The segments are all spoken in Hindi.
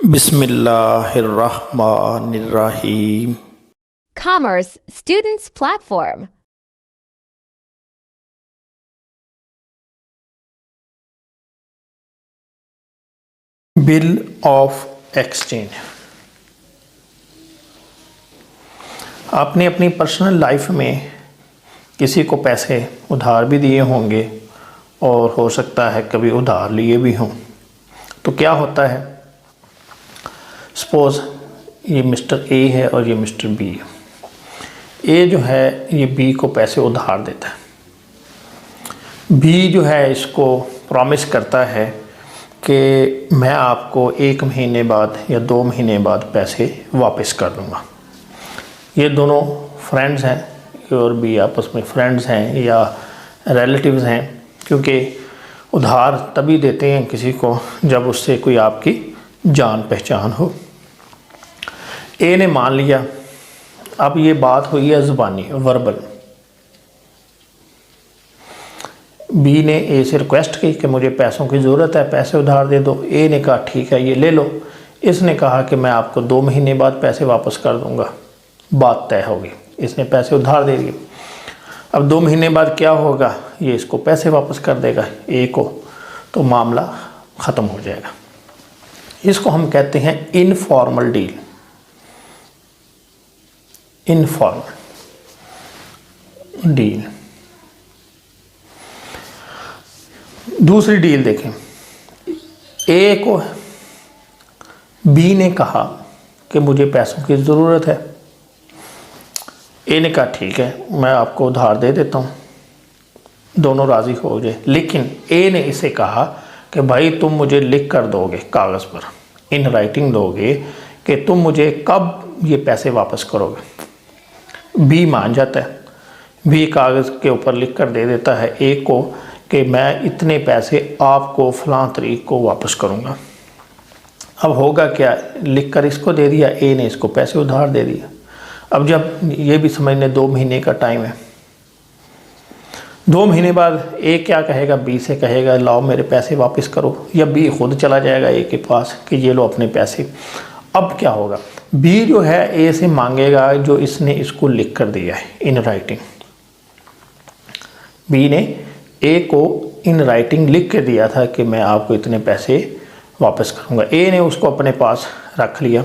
बिस्मिल्लाहिर्रहमानिर्रहीम। Commerce Students Platform. Bill of exchange. आपने अपनी पर्सनल लाइफ में किसी को पैसे उधार भी दिए होंगे और हो सकता है कभी उधार लिए भी हों। तो क्या होता है, सपोज़ ये मिस्टर ए है और ये मिस्टर बी है। ए जो है ये बी को पैसे उधार देता है। बी जो है इसको प्रॉमिस करता है कि मैं आपको 1 महीने बाद या 2 महीने बाद पैसे वापस कर दूंगा। ये दोनों फ्रेंड्स हैं, ए और बी आपस में फ्रेंड्स हैं या रिलेटिव्स हैं, क्योंकि उधार तभी देते हैं किसी को जब उससे कोई आपकी जान पहचान हो। ए ने मान लिया। अब ये बात हुई है ज़ुबानी, वर्बल। बी ने ए से रिक्वेस्ट की कि मुझे पैसों की ज़रूरत है, पैसे उधार दे दो। ए ने कहा ठीक है ये ले लो। इसने कहा कि मैं आपको 2 महीने बाद पैसे वापस कर दूंगा। बात तय होगी, इसने पैसे उधार दे दिए। अब 2 महीने बाद क्या होगा, ये इसको पैसे वापस कर देगा ए को, तो मामला ख़त्म हो जाएगा। इसको हम कहते हैं इनफॉर्मल डील। Informal deal. दूसरी डील देखें। ए को बी ने कहा कि मुझे पैसों की ज़रूरत है। ए ने कहा ठीक है मैं आपको उधार दे देता हूँ, दोनों राज़ी हो जाए। लेकिन ए ने इसे कहा कि भाई तुम मुझे लिख कर दोगे, कागज़ पर इन राइटिंग दोगे कि तुम मुझे कब ये पैसे वापस करोगे। बी मान जाता है। बी कागज़ के ऊपर लिख कर दे देता है ए को कि मैं इतने पैसे आपको फ़लाँ तारीख को वापस करूँगा। अब होगा क्या, लिख कर इसको दे दिया, ए ने इसको पैसे उधार दे दिया। अब जब ये भी समझने 2 महीने का टाइम है, 2 महीने बाद ए क्या कहेगा, बी से कहेगा लाओ मेरे पैसे वापस करो, या बी खुद चला जाएगा ए के पास कि ये लो अपने पैसे। अब क्या होगा, बी जो है ए से मांगेगा जो इसने इसको लिख कर दिया है इन राइटिंग। बी ने ए को इन राइटिंग लिख के दिया था कि मैं आपको इतने पैसे वापस करूंगा। ए ने उसको अपने पास रख लिया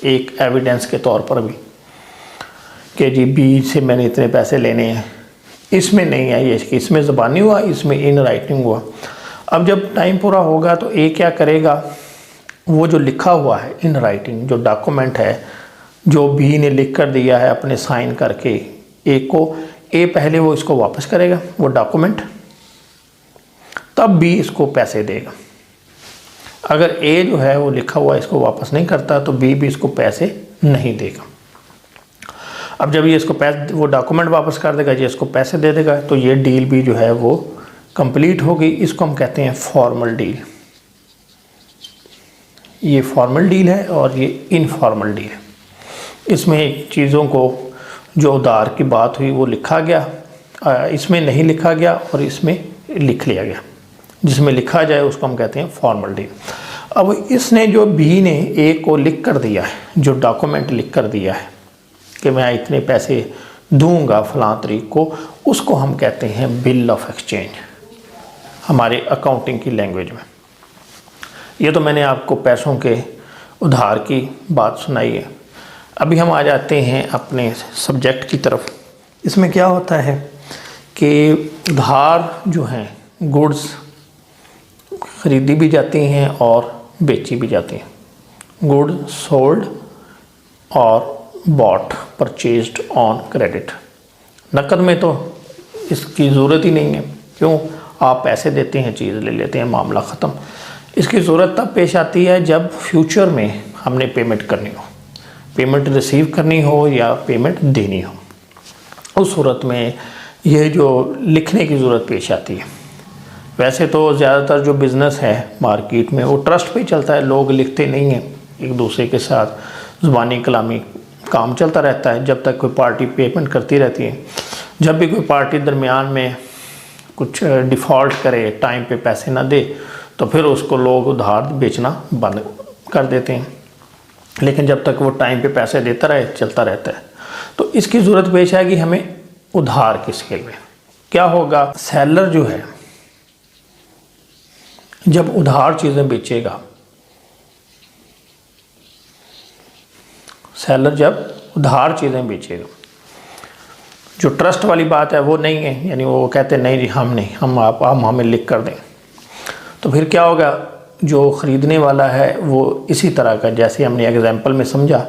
एक एविडेंस के तौर पर भी कि जी बी से मैंने इतने पैसे लेने हैं। इसमें नहीं है ये, इसमें ज़बानी हुआ, इसमें इन राइटिंग हुआ। अब जब टाइम पूरा होगा तो ए क्या करेगा, वो जो लिखा हुआ है इन राइटिंग, जो डॉक्यूमेंट है जो बी ने लिख कर दिया है अपने साइन करके ए को, ए पहले वो इसको वापस करेगा वो डॉक्यूमेंट, तब बी इसको पैसे देगा। अगर ए जो है वो लिखा हुआ इसको वापस नहीं करता तो बी भी इसको पैसे नहीं देगा। अब जब ये इसको पैसे, वो डॉक्यूमेंट वापस कर देगा, ये इसको पैसे दे देगा, तो ये डील भी जो है वो कंप्लीट होगी। इसको हम कहते हैं फॉर्मल डील। ये फॉर्मल डील है और ये इनफॉर्मल डील है। इसमें चीज़ों को जो उधार की बात हुई वो लिखा गया, इसमें नहीं लिखा गया और इसमें लिख लिया गया। जिसमें लिखा जाए उसको हम कहते हैं फॉर्मल डील। अब इसने जो बी ने ए को लिख कर दिया है, जो डॉक्यूमेंट लिख कर दिया है कि मैं इतने पैसे दूंगा फ़लाँ तारीख को, उसको हम कहते हैं बिल ऑफ एक्सचेंज हमारे अकाउंटिंग की लैंग्वेज में। ये तो मैंने आपको पैसों के उधार की बात सुनाई है। अभी हम आ जाते हैं अपने सब्जेक्ट की तरफ। इसमें क्या होता है कि उधार जो हैं गुड्स ख़रीदी भी जाती हैं और बेची भी जाती हैं। गुड सोल्ड और बॉट, परचेज्ड ऑन क्रेडिट। नकद में तो इसकी ज़रूरत ही नहीं है, क्यों, आप पैसे देते हैं चीज़ ले लेते हैं, मामला ख़त्म। इसकी ज़रूरत तब पेश आती है जब फ्यूचर में हमने पेमेंट करनी हो, पेमेंट रिसीव करनी हो या पेमेंट देनी हो। उस सूरत में यह जो लिखने की ज़रूरत पेश आती है। वैसे तो ज़्यादातर जो बिज़नेस है मार्केट में वो ट्रस्ट पे चलता है, लोग लिखते नहीं हैं एक दूसरे के साथ, ज़ुबानी कलामी काम चलता रहता है जब तक कोई पार्टी पेमेंट करती रहती है। जब भी कोई पार्टी दरमियान में कुछ डिफ़ॉल्ट करे, टाइम पे पैसे ना दे, तो फिर उसको लोग उधार बेचना बंद कर देते हैं। लेकिन जब तक वो टाइम पे पैसे देता रहे चलता रहता है। तो इसकी ज़रूरत पेश आएगी हमें उधार की स्केल में। क्या होगा, सेलर जो है जब उधार चीज़ें बेचेगा, सेलर जब उधार चीज़ें बेचेगा, जो ट्रस्ट वाली बात है वो नहीं है, यानी वो कहते नहीं जी हम नहीं, हम हमें लिख कर दें, तो फिर क्या होगा, जो ख़रीदने वाला है वो इसी तरह का, जैसे हमने एग्जांपल में समझा,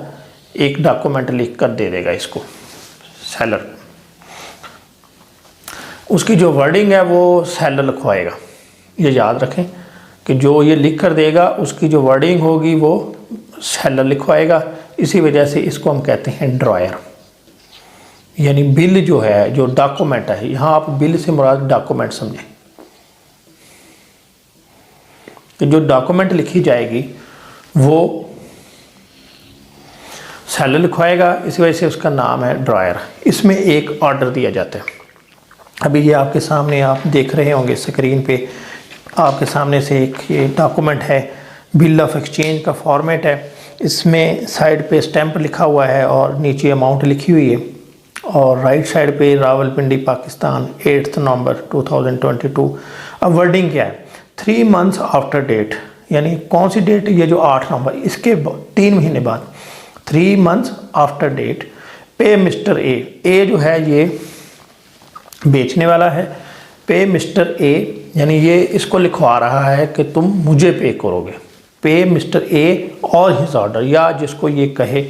एक डॉक्यूमेंट लिख कर दे देगा इसको सेलर। उसकी जो वर्डिंग है वो सेलर लिखवाएगा। ये याद रखें कि जो ये लिख कर देगा उसकी जो वर्डिंग होगी वो सेलर लिखवाएगा। इसी वजह से इसको हम कहते हैं ड्रॉयर। यानी बिल जो है, जो डॉक्यूमेंट है, यहाँ आप बिल से मुराद डॉक्यूमेंट समझें कि जो डॉक्यूमेंट लिखी जाएगी वो सेलर लिखवाएगा। इस वजह से उसका नाम है ड्रॉयर। इसमें एक ऑर्डर दिया जाता है। अभी ये आपके सामने आप देख रहे होंगे स्क्रीन पे, आपके सामने से एक ये डॉक्यूमेंट है, बिल ऑफ एक्सचेंज का फॉर्मेट है। इसमें साइड पे स्टैंप लिखा हुआ है और नीचे अमाउंट लिखी हुई है, और राइट साइड पे रावलपिंडी पाकिस्तान 8 नवंबर 2022। अब वर्डिंग क्या है, 3 months आफ्टर डेट, यानी कौन सी डेट, ये जो 8 नवंबर, इसके 3 महीने बाद, 3 months आफ्टर डेट, पे मिस्टर ए जो है ये बेचने वाला है, पे मिस्टर ए, यानी ये इसको लिखवा रहा है कि तुम मुझे पे करोगे, पे मिस्टर ए और हिज ऑर्डर, या जिसको ये कहे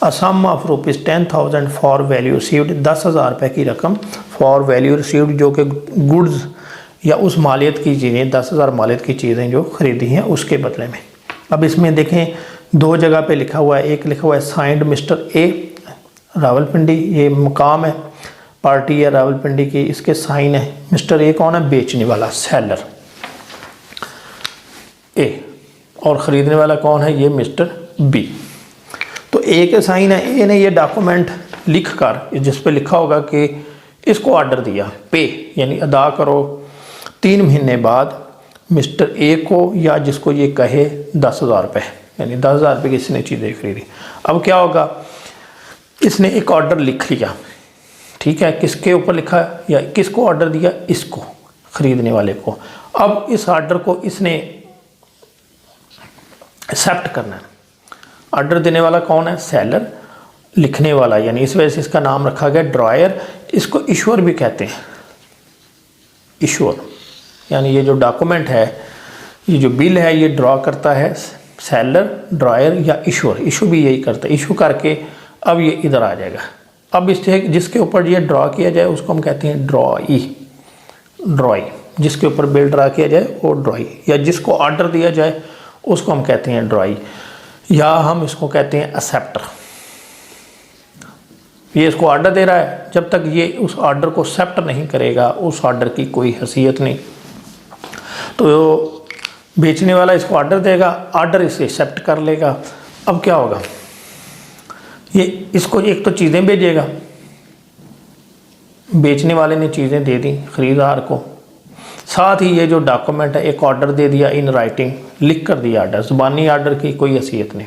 अ सम ऑफ ₹10,000 फॉर वैल्यू रिसीव्ड, 10,000 रुपये की रकम फॉर वैल्यू रिसीव्ड, जो कि गुड्स या उस मालियत की चीज़ें, 10,000 मालियत की चीज़ें जो ख़रीदी हैं उसके बदले में। अब इसमें देखें 2 जगह पे लिखा हुआ है, एक लिखा हुआ है साइंड मिस्टर ए रावलपिंडी, ये मकाम है, पार्टी है रावलपिंडी की, इसके साइन है। मिस्टर ए कौन है, बेचने वाला, सेलर ए, और ख़रीदने वाला कौन है, ये मिस्टर बी। तो ए के साइन है, ए ने ये डॉक्यूमेंट लिख कर, जिस पे लिखा होगा कि इसको ऑर्डर दिया पे, यानी अदा करो 3 महीने बाद मिस्टर ए को, या जिसको ये कहे 10,000 रुपये, यानी 10,000 रुपये की इसने चीज़ें खरीदी। अब क्या होगा, इसने एक ऑर्डर लिख लिया, ठीक है, किसके ऊपर लिखा, या किसको ऑर्डर दिया, इसको, ख़रीदने वाले को। अब इस ऑर्डर को इसने एक्सेप्ट करना है। ऑर्डर देने वाला कौन है, सेलर, लिखने वाला, यानी इस वजह से इसका नाम रखा गया ड्रॉयर। इसको इश्यूअर भी कहते हैं, इश्यूअर, यानी ये जो डॉक्यूमेंट है, ये जो बिल है, ये ड्रॉ करता है सेलर, ड्रॉयर या इश्यूअर। इशू भी यही करता है, इशू करके अब ये इधर आ जाएगा। अब इससे जिसके ऊपर ये ड्रॉ किया जाए उसको हम कहते हैं ड्रॉई, ड्रॉई, जिसके ऊपर बिल ड्रा किया जाए वो ड्रॉई, या जिसको ऑर्डर दिया जाए उसको हम कहते हैं ड्रॉई, या हम इसको कहते हैं एक्सेप्टर। ये इसको ऑर्डर दे रहा है, जब तक ये उस ऑर्डर को एक्सेप्ट नहीं करेगा उस ऑर्डर की कोई हैसियत नहीं। तो बेचने वाला इसको ऑर्डर देगा, ऑर्डर इसे एक्सेप्ट कर लेगा। अब क्या होगा, ये इसको एक तो चीज़ें भेजेगा, बेचने वाले ने चीज़ें दे दी ख़रीदार को, साथ ही ये जो डॉक्यूमेंट है एक ऑर्डर दे दिया इन राइटिंग, लिख कर दिया ऑर्डर, ज़ुबानी ऑर्डर की कोई हैसियत नहीं,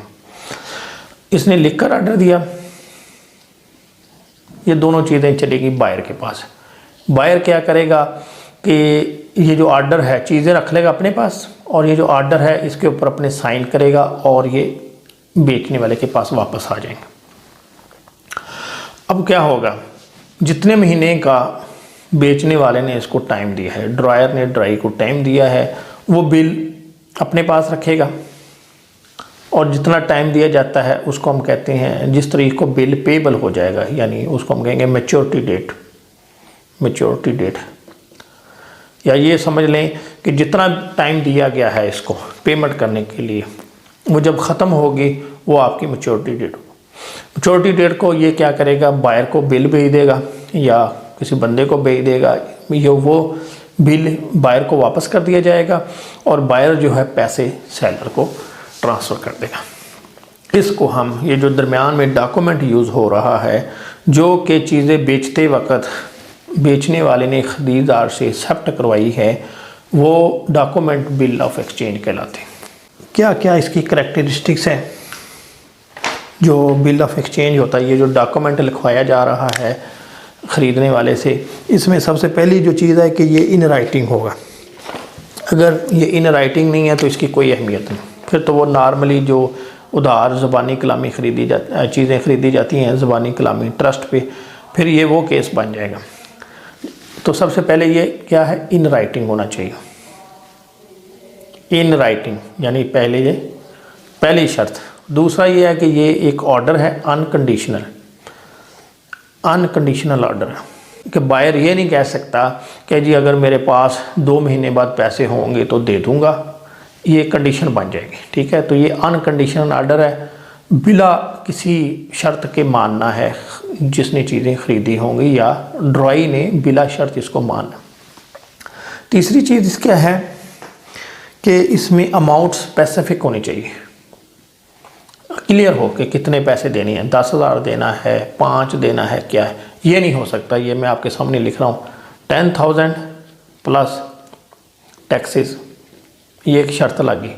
इसने लिख कर ऑर्डर दिया। ये दोनों चीज़ें चलेगी बायर के पास। बायर क्या करेगा कि ये जो ऑर्डर है चीज़ें रख लेगा अपने पास, और ये जो ऑर्डर है इसके ऊपर अपने साइन करेगा, और ये बेचने वाले के पास वापस आ जाएंगे। अब क्या होगा, जितने महीने का बेचने वाले ने इसको टाइम दिया है, ड्रॉयर ने ड्राई को टाइम दिया है, वो बिल अपने पास रखेगा, और जितना टाइम दिया जाता है उसको हम कहते हैं, जिस तरीके को बिल पेबल हो जाएगा, यानी उसको हम कहेंगे मैच्योरिटी डेट, मैच्योरिटी डेट। या ये समझ लें कि जितना टाइम दिया गया है इसको पेमेंट करने के लिए, वो जब ख़त्म होगी वो आपकी मैच्योरिटी डेट होगी। मैच्योरिटी डेट को ये क्या करेगा, बायर को बिल भेज देगा या किसी बंदे को भेज देगा, ये वो बिल बायर को वापस कर दिया जाएगा, और बायर जो है पैसे सेलर को ट्रांसफ़र कर देगा। इसको हम, ये जो दरमियान में डॉक्यूमेंट यूज़ हो रहा है, जो कि चीज़ें बेचते वक्त बेचने वाले ने खरीदार से एक्सेप्ट करवाई है, वो डॉक्यूमेंट बिल ऑफ एक्सचेंज कहलाते हैं। क्या क्या इसकी करैक्टरिस्टिक्स है, जो बिल ऑफ एक्सचेंज होता है, ये जो डॉक्यूमेंट लिखवाया जा रहा है ख़रीदने वाले से, इसमें सबसे पहली जो चीज़ है कि ये इन राइटिंग होगा। अगर ये इन राइटिंग नहीं है तो इसकी कोई अहमियत नहीं। फिर तो वो नॉर्मली जो उधार ज़बानी कलामी चीज़ें ख़रीदी जाती हैं ज़बानी कलामी ट्रस्ट पे, फिर ये वो केस बन जाएगा। तो सबसे पहले ये क्या है, इन राइटिंग होना चाहिए। इन राइटिंग यानी पहली शर्त। दूसरा ये है कि ये एक ऑर्डर है अनकंडीशनल ऑर्डर, कि बायर ये नहीं कह सकता कि जी अगर मेरे पास 2 महीने बाद पैसे होंगे तो दे दूंगा, ये कंडीशन बन जाएगी। ठीक है, तो ये अनकंडीशनल ऑर्डर है, बिला किसी शर्त के मानना है जिसने चीज़ें ख़रीदी होंगी, या ड्रॉई ने बिला शर्त इसको मानना। तीसरी चीज़ इसका है कि इसमें अमाउंट स्पेसिफिक होनी चाहिए, क्लियर हो कि कितने पैसे देने हैं, 10,000 देना है, 5 देना है, क्या है। ये नहीं हो सकता, ये मैं आपके सामने लिख रहा हूँ 10,000 प्लस टैक्सेस, ये एक शर्त लगी।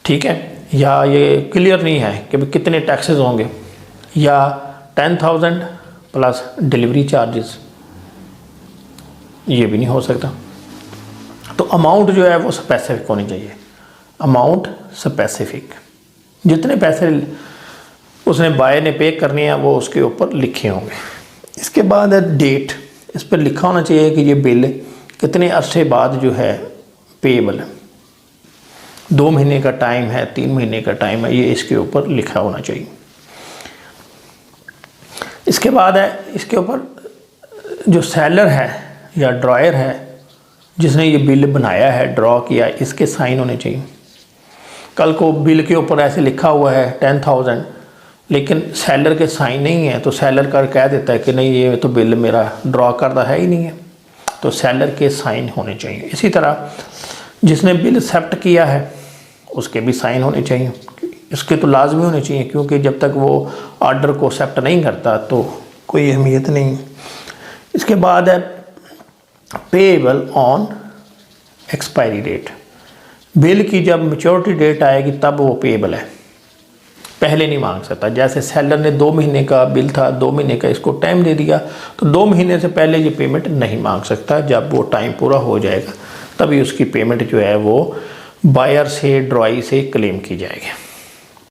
ठीक है, या ये क्लियर नहीं है कि कितने टैक्सेस होंगे, या 10,000 प्लस डिलीवरी चार्जेस, ये भी नहीं हो सकता। तो अमाउंट जो है वो स्पेसिफिक होनी चाहिए, अमाउंट स्पेसिफिक। जितने पैसे उसने बायर ने पे करने हैं वो उसके ऊपर लिखे होंगे। इसके बाद है डेट, इस पर लिखा होना चाहिए कि ये बिल कितने अरसे बाद जो है पेएबल है, 2 महीने का टाइम है, 3 महीने का टाइम है, ये इसके ऊपर लिखा होना चाहिए। इसके बाद है इसके ऊपर जो सेलर है या ड्रॉयर है जिसने ये बिल बनाया है, ड्रॉ किया, इसके साइन होने चाहिए। कल को बिल के ऊपर ऐसे लिखा हुआ है 10,000, लेकिन सेलर के साइन नहीं है, तो सेलर का कह देता है कि नहीं ये तो बिल मेरा ड्रॉ करता है ही नहीं है, तो सेलर के साइन होने चाहिए। इसी तरह जिसने बिल एक्सेप्ट किया है उसके भी साइन होने चाहिए, इसके तो लाजमी होने चाहिए, क्योंकि जब तक वो ऑर्डर को एक्सेप्ट नहीं करता तो कोई अहमियत नहीं। इसके बाद है payable on expiry date, bill की जब मैच्योरिटी डेट आएगी तब वो पेएबल है, पहले नहीं मांग सकता। जैसे सेलर ने 2 महीने का बिल था, 2 महीने का इसको टाइम दे दिया, तो 2 महीने से पहले ये पेमेंट नहीं मांग सकता। जब वो टाइम पूरा हो जाएगा तभी उसकी पेमेंट जो है वो बायर से ड्रॉई से क्लेम की जाएगी।